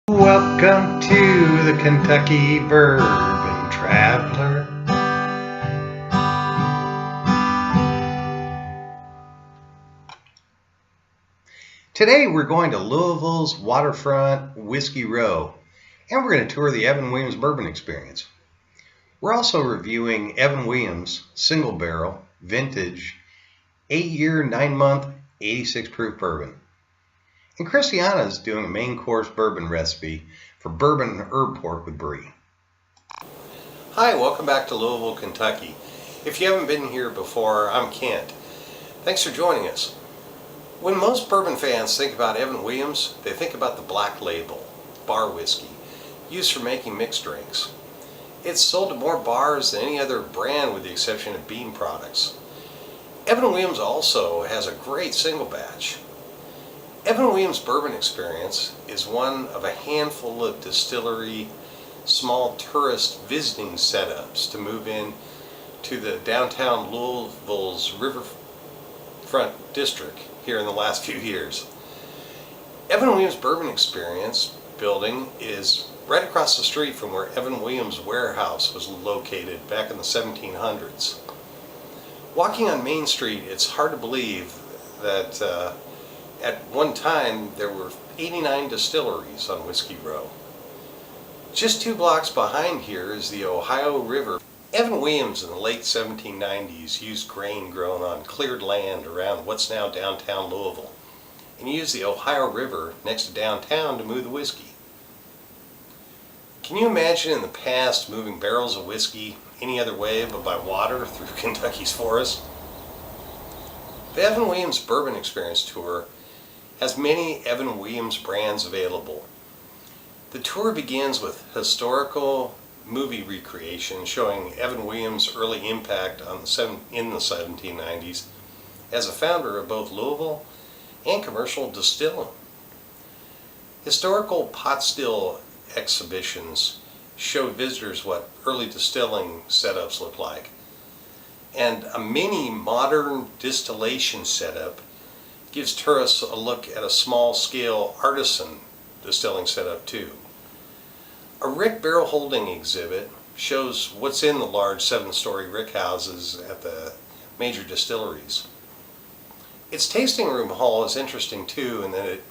Welcome to the Kentucky Bourbon Traveler. Today we're going to Louisville's waterfront Whiskey Row, and we're going to tour the Evan Williams Bourbon Experience. We're also reviewing Evan Williams Single Barrel Vintage 8-year, 9-month, 86 proof bourbon. And Christiana is doing a main course bourbon recipe for bourbon and herb pork with Brie. Hi, welcome back to Louisville, Kentucky. If you haven't been here before, I'm Kent. Thanks for joining us. When most bourbon fans think about Evan Williams, they think about the Black Label, bar whiskey, used for making mixed drinks. It's sold to more bars than any other brand with the exception of Beam products. Evan Williams also has a great single batch. Evan Williams Bourbon Experience is one of a handful of distillery small tourist visiting setups to move in to the downtown Louisville's riverfront district here in the last few years. Evan Williams Bourbon Experience building is right across the street from where Evan Williams warehouse was located back in the 1700s. Walking on Main Street, it's hard to believe that at one time there were 89 distilleries on Whiskey Row. Just 2 blocks behind here is the Ohio River. Evan Williams in the late 1790s used grain grown on cleared land around what's now downtown Louisville, and used the Ohio River next to downtown to move the whiskey. Can you imagine in the past moving barrels of whiskey any other way but by water through Kentucky's forests? The Evan Williams Bourbon Experience Tour has many Evan Williams brands available. The tour begins with historical movie recreation showing Evan Williams' early impact in the 1790s as a founder of both Louisville and commercial distilling. Historical pot still exhibitions show visitors what early distilling setups look like. And a mini modern distillation setup gives tourists a look at a small-scale artisan distilling setup too. A rick barrel holding exhibit shows what's in the large 7-story rick houses at the major distilleries. Its tasting room hall is interesting too in that it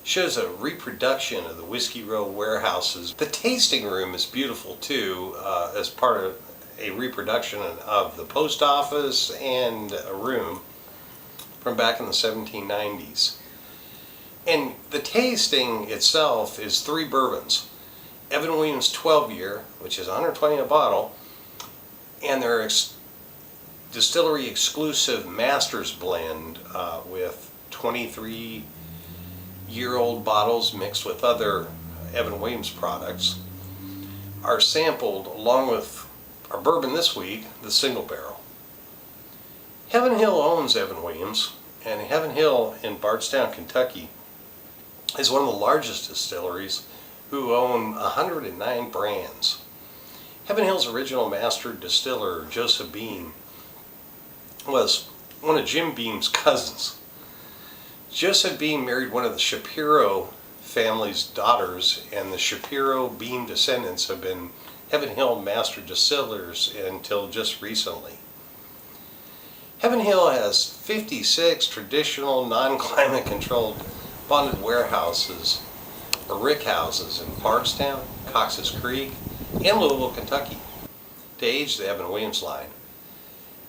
shows a reproduction of the Whiskey Row warehouses. The tasting room is beautiful too, as part of a reproduction of the post office and a room from back in the 1790s. And the tasting itself is 3 bourbons. Evan Williams 12-year, which is $120 a bottle, and their distillery exclusive Masters blend with 23-year-old bottles mixed with other Evan Williams products are sampled along with our bourbon this week, the Single Barrel. Heaven Hill owns Evan Williams, and Heaven Hill in Bardstown, Kentucky is one of the largest distilleries who own 109 brands. Heaven Hill's original master distiller, Joseph Beam, was one of Jim Beam's cousins. Joseph Beam married one of the Shapiro family's daughters, and the Shapiro Beam descendants have been Heaven Hill master distillers until just recently. Heaven Hill has 56 traditional non-climate controlled bonded warehouses or rick houses in Bardstown, Cox's Creek, and Louisville, Kentucky to age the Evan Williams line.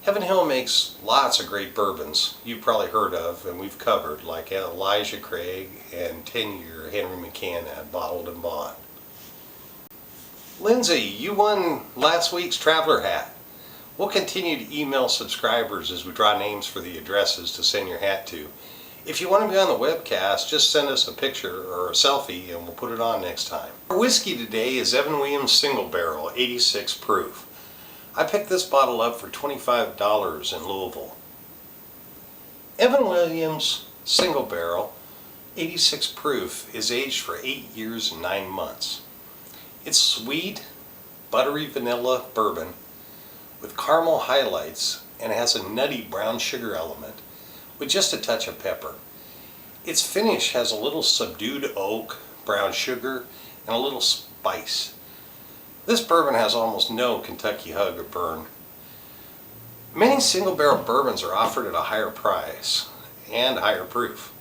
Heaven Hill makes lots of great bourbons you've probably heard of and we've covered, like Elijah Craig and 10-year Henry McKenna bottled and bond. Lindsay, you won last week's traveler hat. We'll continue to email subscribers as we draw names for the addresses to send your hat to. If you want to be on the webcast, just send us a picture or a selfie and we'll put it on next time. Our whiskey today is Evan Williams Single Barrel, 86 proof. I picked this bottle up for $25 in Louisville. Evan Williams Single Barrel, 86 proof, is aged for 8 years and 9 months. It's sweet, buttery vanilla bourbon with caramel highlights and has a nutty brown sugar element with just a touch of pepper. Its finish has a little subdued oak, brown sugar, and a little spice. This bourbon has almost no Kentucky hug or burn. Many single barrel bourbons are offered at a higher price and higher proof.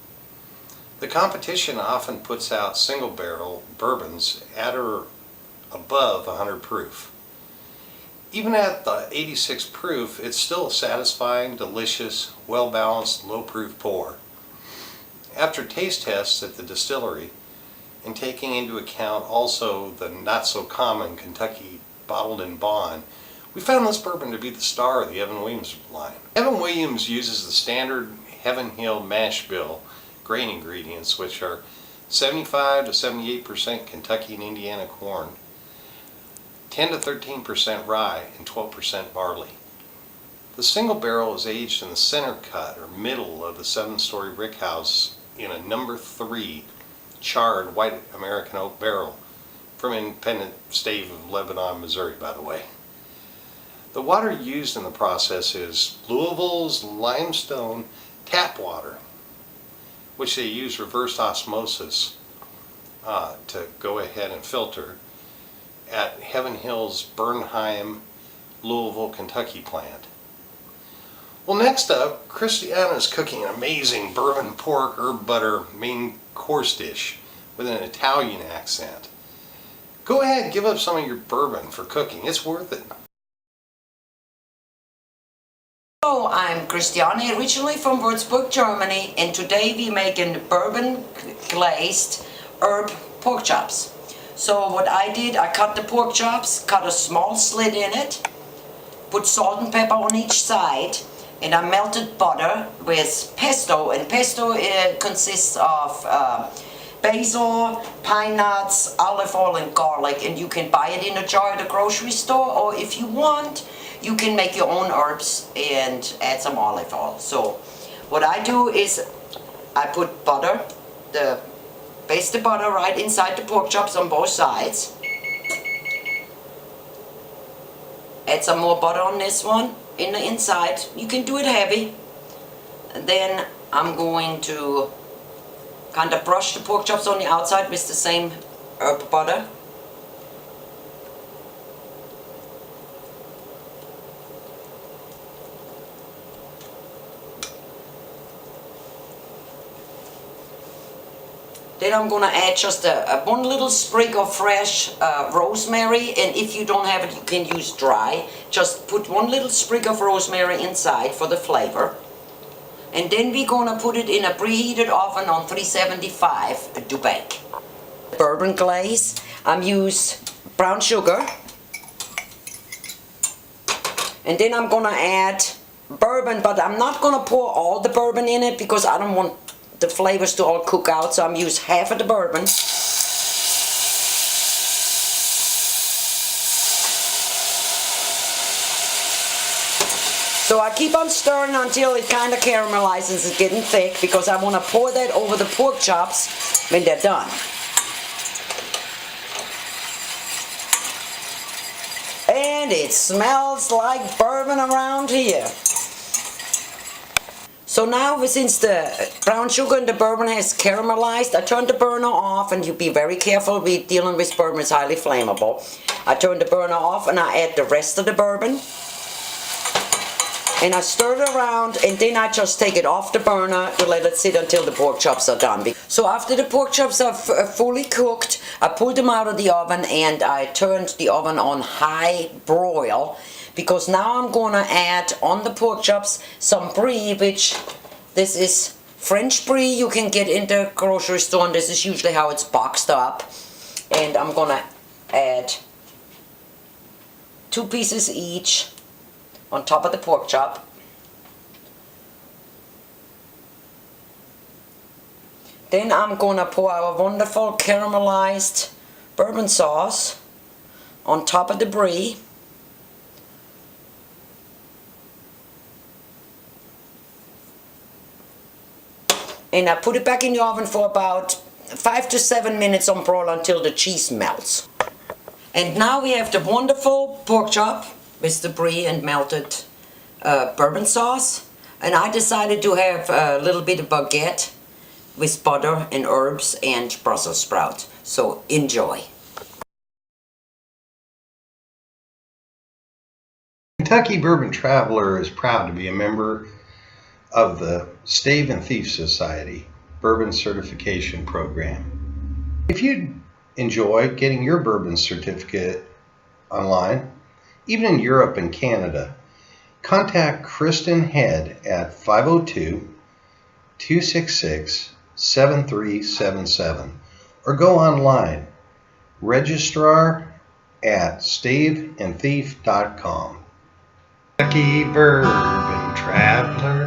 The competition often puts out single barrel bourbons at or above 100 proof. Even at the 86 proof, it's still a satisfying, delicious, well-balanced, low-proof pour. After taste tests at the distillery, and taking into account also the not-so-common Kentucky bottled in bond, we found this bourbon to be the star of the Evan Williams line. Evan Williams uses the standard Heaven Hill mash bill grain ingredients, which are 75 to 78% Kentucky and Indiana corn, 10 to 13% rye, and 12% barley. The single barrel is aged in the center cut or middle of the 7-story brick house in a number 3 charred white American oak barrel from independent state of Lebanon, Missouri, by the way. The water used in the process is Louisville's limestone tap water, which they use reverse osmosis to go ahead and filter at Heaven Hill's Bernheim, Louisville, Kentucky plant. Well, next up, Christiana is cooking an amazing bourbon pork herb butter main course dish with an Italian accent. Go ahead, give up some of your bourbon for cooking. It's worth it. Hello, I'm Christiane, originally from Würzburg, Germany, and today we make a bourbon glazed herb pork chops. So what I did, I cut the pork chops, cut a small slit in it, put salt and pepper on each side, and I melted butter with pesto, and pesto consists of basil, pine nuts, olive oil, and garlic, and you can buy it in a jar at the grocery store, or if you want, you can make your own herbs and add some olive oil. So what I do is I put butter, baste the butter right inside the pork chops on both sides. Add some more butter on this one in the inside. You can do it heavy. And then I'm going to kind of brush the pork chops on the outside with the same herb butter. Then I'm going to add just one little sprig of fresh rosemary, and if you don't have it, you can use dry. Just put one little sprig of rosemary inside for the flavor. And then we're going to put it in a preheated oven on 375 to bake. Bourbon glaze, I'm use brown sugar. And then I'm going to add bourbon, but I'm not going to pour all the bourbon in it because I don't want the flavors to all cook out, so I'm use half of the bourbon. So I keep on stirring until it kind of caramelizes, it's getting thick, because I want to pour that over the pork chops when they're done. And it smells like bourbon around here. So now, since the brown sugar and the bourbon has caramelized, I turn the burner off, and you be very careful, we're dealing with bourbon, it's highly flammable. I turn the burner off and I add the rest of the bourbon. And I stir it around, and then I just take it off the burner to let it sit until the pork chops are done. So after the pork chops are fully cooked, I pulled them out of the oven and I turned the oven on high broil, because now I'm going to add on the pork chops some Brie, which this is French Brie you can get in the grocery store, and this is usually how it's boxed up. And I'm going to add 2 pieces each on top of the pork chop. Then I'm going to pour our wonderful caramelized bourbon sauce on top of the Brie. And I put it back in the oven for about 5 to 7 minutes on broil until the cheese melts. And now we have the wonderful pork chop with the Brie and melted bourbon sauce. And I decided to have a little bit of baguette with butter and herbs and Brussels sprouts. So enjoy. Kentucky Bourbon Traveler is proud to be a member of the Stave and Thief Society Bourbon Certification Program. If you enjoy getting your bourbon certificate online, even in Europe and Canada, contact Kristen Head at 502-266-7377 or go online, registrar@staveandthief.com. Kentucky Bourbon Traveler.